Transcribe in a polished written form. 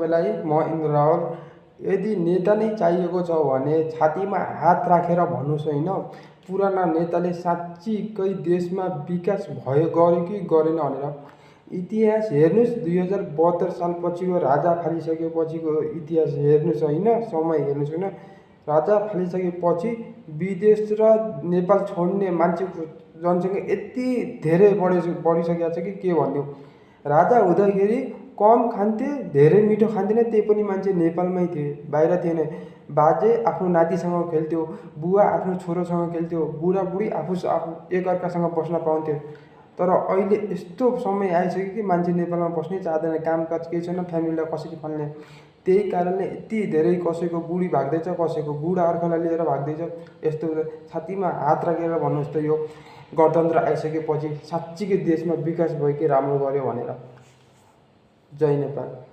तपाईँलाई। म इन्द्र रावल। यदि नेता नै चाहिएको छ भने छातीमा हात राखेर भन्नुहोस् होइन, पुराना नेताले साँच्चीकै देशमा विकास गर्यो कि गरेन भनेर। इतिहास हेर्नुहोस्, 2072 सालपछिको राजा फालिसकेपछिको इतिहास हेर्नुहोस् होइन, समय हेर्नुहोस् होइन। राजा फालिसकेपछि विदेश र नेपाल छोड्ने मान्छेको जनसङ्ख्या यति धेरै बढिसकेको छ कि के भन्नु। राजा हुँदाखेरि कम खान्थे, धेरै मिठो खान्थेन, त्यही पनि मान्छे नेपालमै थिए, बाहिर थिएन। बाजे आफ्नो नातिसँग खेल्थ्यो, बुवा आफ्नो छोरोसँग खेल्थ्यो, बुढाबुढी आफू एकअर्कासँग बस्न पाउँथ्यो। तर अहिले यस्तो समय आइसक्यो कि मान्छे नेपालमा बस्नै चाहँदैन, कामकाज केही छैन, फ्यामिलीलाई कसरी पाल्ने। त्यही कारणले यति धेरै कसैको बुढी भाग्दैछ, कसैको बुढा अर्कालाई लिएर भाग्दैछ। यस्तो छातीमा हात राखेर भन्नुहोस् त यो गणतन्त्र आइसकेपछि साँच्चीकै देशमा विकास भयो कि राम्रो गर्यो भनेर। जय नेपाल।